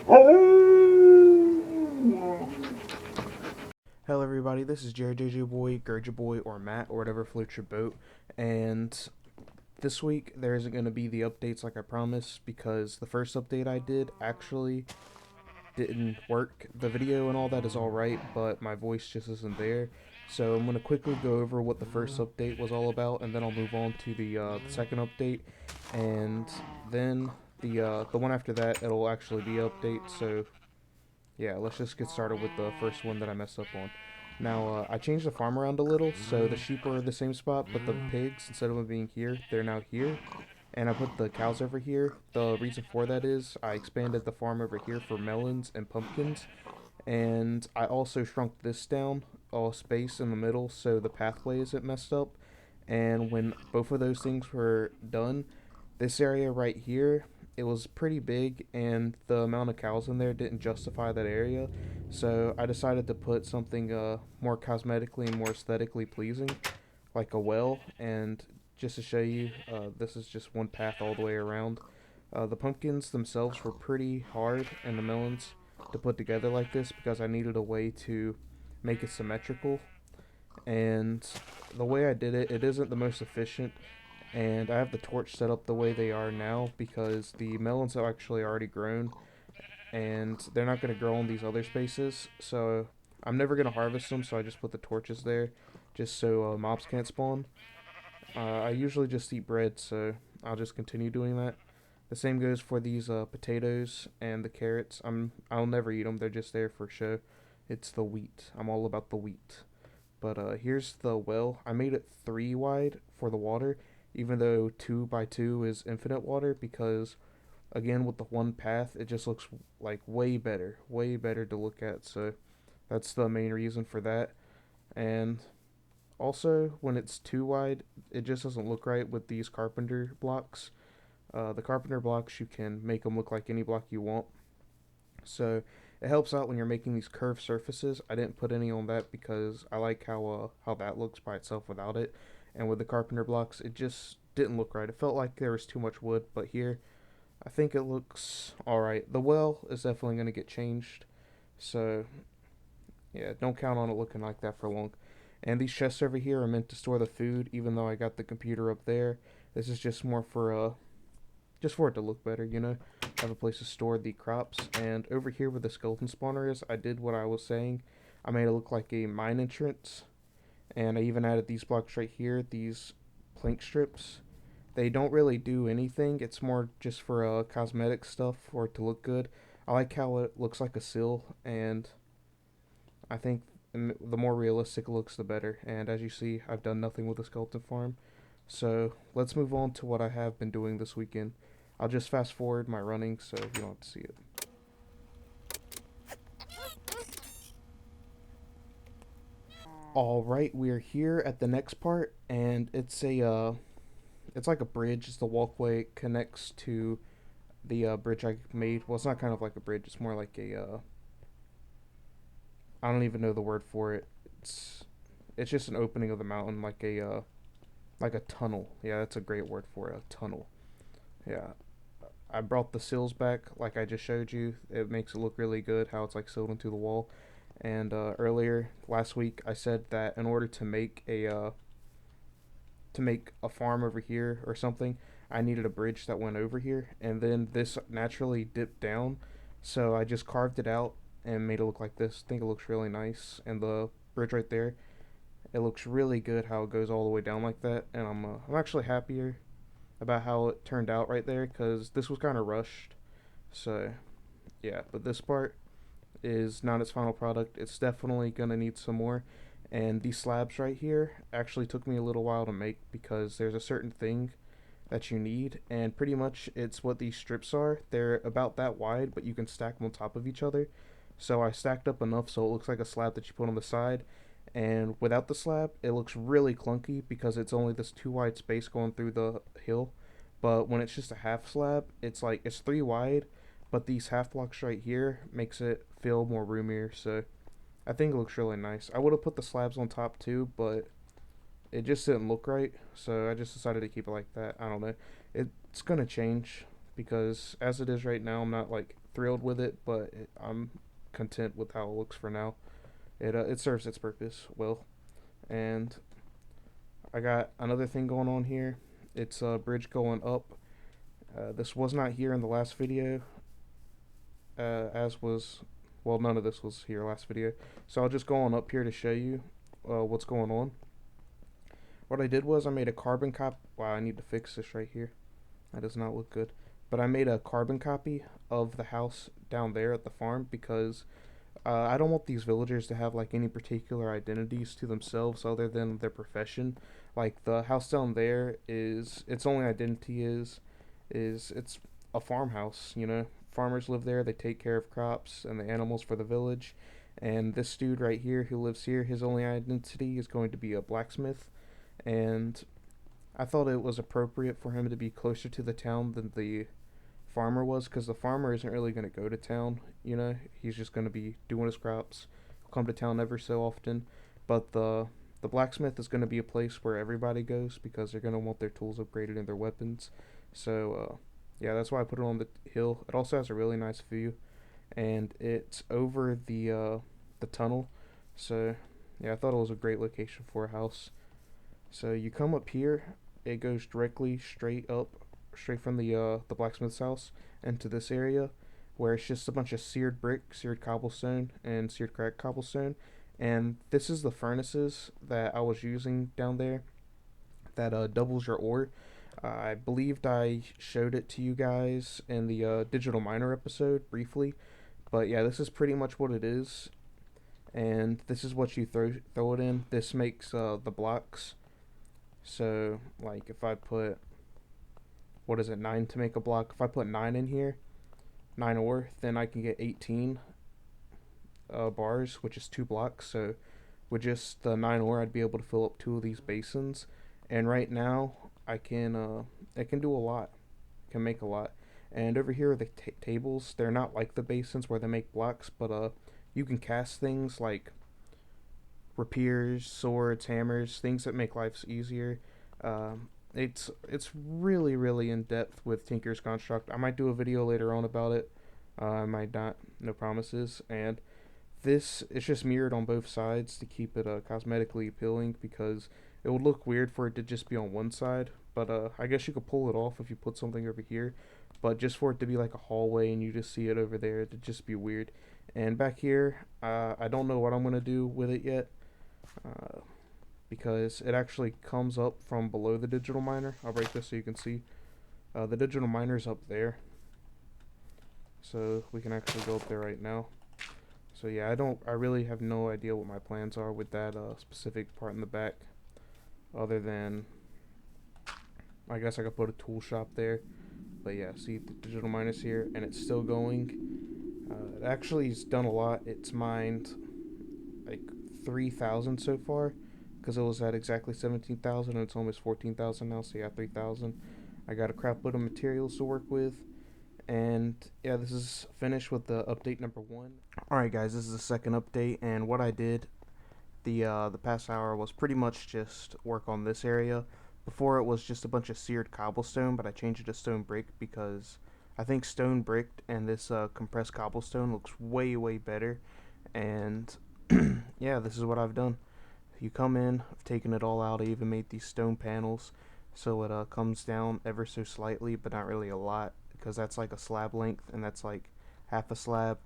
Hello everybody, this is Jared JJ Boy, Gurja Boy, or Matt, or whatever floats your boat, and this week there isn't going to be the updates like I promised, because the first update I did actually didn't work. The video and all that is alright, but my voice just isn't there, so I'm going to quickly go over what the first update was all about, and then I'll move on to the second update, and then the one after that, it'll actually be an update, so yeah, let's just get started with the first one that I messed up on. Now, I changed the farm around a little, so the sheep are the same spot, but the pigs, instead of them being here, they're now here. And I put the cows over here. The reason for that is I expanded the farm over here for melons and pumpkins. And I also shrunk this down, all space in the middle, so the pathway isn't messed up. And when both of those things were done, this area right here, it was pretty big, and the amount of cows in there didn't justify that area. So I decided to put something more cosmetically and more aesthetically pleasing, like a well. And just to show you, this is just one path all the way around. The pumpkins themselves were pretty hard, and the melons to put together like this because I needed a way to make it symmetrical. And the way I did it, it isn't the most efficient, and I have the torch set up the way they are now because the melons are actually already grown, and they're not going to grow in these other spaces, so I'm never going to harvest them, so I just put the torches there just so mobs can't spawn. I usually just eat bread, so I'll just continue doing that. The same goes for these potatoes and the carrots. I'll never eat them, they're just there for show. It's the wheat. I'm all about the wheat. But here's the well. I made it 3 wide for the water, even though 2 by 2 is infinite water, because again with the one path it just looks like way better to look at. So that's the main reason for that. And also when it's too wide, it just doesn't look right with these carpenter blocks. The carpenter blocks, you can make them look like any block you want. So it helps out when you're making these curved surfaces. I didn't put any on that because I like how that looks by itself without it. And with the carpenter blocks, it just didn't look right. It felt like there was too much wood, but here I think it looks all right. The well is definitely going to get changed. So yeah, don't count on it looking like that for long. And these chests over here are meant to store the food, even though I got the computer up there. This is just more for just for it to look better, you know, have a place to store the crops. And over here where the skeleton spawner is, I did what I was saying. I made it look like a mine entrance, and I even added these blocks right here, these plank strips. They don't really do anything. It's more just for cosmetic stuff for it to look good. I like how it looks like a sill, and I think the more realistic it looks, the better. And as you see, I've done nothing with the skeleton farm. So let's move on to what I have been doing this weekend. I'll just fast forward my running so you don't have to see it. All right, we are here at the next part, and it's like a bridge. It's the walkway. It connects to the bridge I made. Well, it's not kind of like a bridge. It's more like I don't even know the word for it. It's it's just an opening of the mountain, like a tunnel. Yeah, that's a great word for it. A tunnel. Yeah, I brought the sills back, like I just showed you. It makes it look really good how it's like sealed into the wall. And earlier last week, I said that in order to make a farm over here or something, I needed a bridge that went over here, and then this naturally dipped down, so I just carved it out and made it look like this. I think it looks really nice, and the bridge right there, it looks really good how it goes all the way down like that, and I'm actually happier about how it turned out right there because this was kind of rushed. So yeah, but this part is not its final product. It's definitely gonna need some more. And these slabs right here actually took me a little while to make because there's a certain thing that you need, and pretty much it's what these strips are. They're about that wide, but you can stack them on top of each other. So I stacked up enough so it looks like a slab that you put on the side. And without the slab, it looks really clunky because it's only this 2 wide space going through the hill. But when it's just a half slab, it's like it's 3 wide, but these half blocks right here makes it feel more roomier. So I think it looks really nice. I would have put the slabs on top too, but it just didn't look right. So I just decided to keep it like that. I don't know. It's gonna change because as it is right now, I'm not like thrilled with it, but I'm content with how it looks for now. It serves its purpose well, and I got another thing going on here. It's a bridge going up. This was not here in the last video, as was, well, none of this was here last video. So I'll just go on up here to show you what's going on. What I did was I made a carbon copy. Wow, I need to fix this right here. That does not look good. But I made a carbon copy of the house down there at the farm because I don't want these villagers to have like any particular identities to themselves other than their profession. Like the house down there is its only identity is it's a farmhouse. You know, farmers live there. They take care of crops and the animals for the village. And this dude right here who lives here, his only identity is going to be a blacksmith. And I thought it was appropriate for him to be closer to the town than the farmer was, because the farmer isn't really going to go to town. You know, he's just going to be doing his crops. He'll come to town ever so often, but the blacksmith is going to be a place where everybody goes because they're going to want their tools upgraded and their weapons. So yeah, that's why I put it on the hill. It also has a really nice view, and it's over the tunnel. So yeah, I thought it was a great location for a house. So you come up here, it goes directly straight up, straight from the blacksmith's house into this area, where it's just a bunch of seared brick, seared cobblestone, and seared cracked cobblestone. And this is the furnaces that I was using down there that doubles your ore. I believed I showed it to you guys in the digital miner episode briefly, but yeah, this is pretty much what it is. And this is what you throw it in. This makes the blocks. So like if I put, what is it, 9 to make a block? If I put 9 in here, 9 ore, then I can get 18 bars, which is 2 blocks. So with just the 9 ore, I'd be able to fill up 2 of these basins. And right now, it can do a lot, can make a lot. And over here are the tables. They're not like the basins where they make blocks, but you can cast things like rapiers, swords, hammers, things that make life easier. It's really in depth with Tinker's Construct. I might do a video later on about it. I might not. No promises. And this is just mirrored on both sides to keep it cosmetically appealing, because it would look weird for it to just be on one side. But I guess you could pull it off if you put something over here. But just for it to be like a hallway and you just see it over there, it'd just be weird. And back here, I don't know what I'm gonna do with it yet. Uh, because it actually comes up from below the digital miner. I'll break this so you can see. The digital miner's up there, so we can actually go up there right now. So yeah, I really have no idea what my plans are with that specific part in the back, other than I guess I could put a tool shop there. But yeah, see, the digital miner's here and it's still going. It actually has done a lot. It's mined like 3,000 so far, because it was at exactly 17,000 and it's almost 14,000 now. So yeah, 3,000. I got a crap load of materials to work with. And yeah, this is finished with the update number 1. Alright guys, this is the second update, and what I did the past hour was pretty much just work on this area. Before, it was just a bunch of seared cobblestone, but I changed it to stone brick because I think stone bricked and this compressed cobblestone looks way better. And yeah, this is what I've done. You come in, I've taken it all out. I even made these stone panels so it comes down ever so slightly, but not really a lot, because that's like a slab length and that's like half a slab,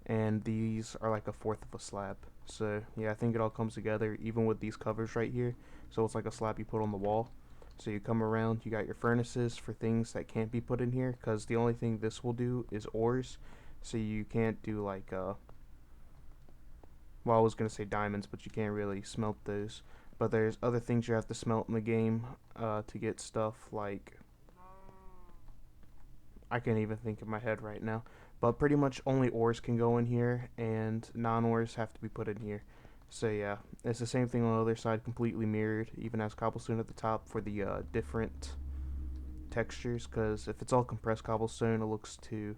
and these are like a fourth of a slab. So yeah, I think it all comes together even with these covers right here. So it's like a slab you put on the wall. So you come around, you got your furnaces for things that can't be put in here, because the only thing this will do is ores. So you can't do like well, I was gonna say diamonds, but you can't really smelt those. But there's other things you have to smelt in the game to get stuff like, I can't even think in my head right now. But pretty much only ores can go in here, and non-ores have to be put in here. So yeah, it's the same thing on the other side, completely mirrored. Even has cobblestone at the top for the different textures, because if it's all compressed cobblestone, it looks too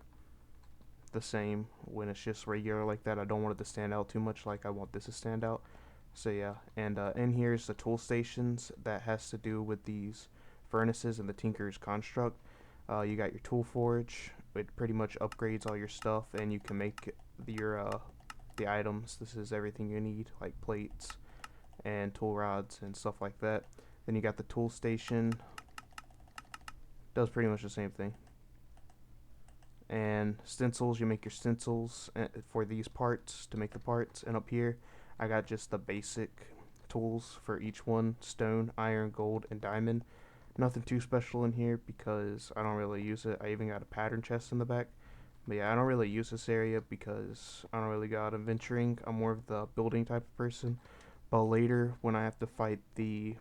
the same. When it's just regular like that, I don't want it to stand out too much like I want this to stand out. So yeah, and in here is the tool stations that has to do with these furnaces and the Tinker's Construct. You got your tool forge. It pretty much upgrades all your stuff, and you can make your the items. This is everything you need, like plates and tool rods and stuff like that. Then you got the tool station. Does pretty much the same thing. And stencils, you make your stencils for these parts to make the parts. And up here I got just the basic tools for each one: stone, iron, gold, and diamond. Nothing too special in here because I don't really use it. I even got a pattern chest in the back. But yeah, I don't really use this area because I don't really go out adventuring. I'm more of the building type of person. But later, when I have to fight the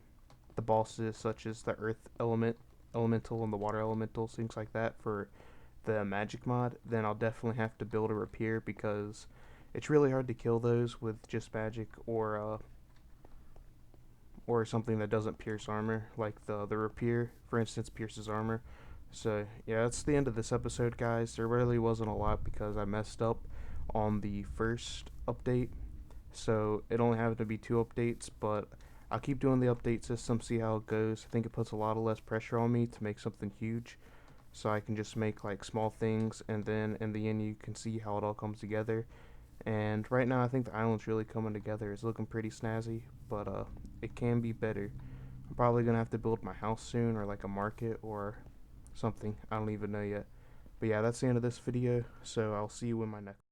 bosses such as the earth elemental and the water elementals, things like that for the magic mod, then I'll definitely have to build a rapier because it's really hard to kill those with just magic or something that doesn't pierce armor, like the rapier, for instance, pierces armor. So yeah, that's the end of this episode, guys. There really wasn't a lot because I messed up on the first update, so it only happened to be 2 updates, but I'll keep doing the update system, see how it goes. I think it puts a lot of less pressure on me to make something huge, so I can just make like small things, and then in the end you can see how it all comes together. And right now I think the island's really coming together. It's looking pretty snazzy, but it can be better. I'm probably gonna have to build my house soon, or like a market or something. I don't even know yet. But yeah, that's the end of this video, so I'll see you in my next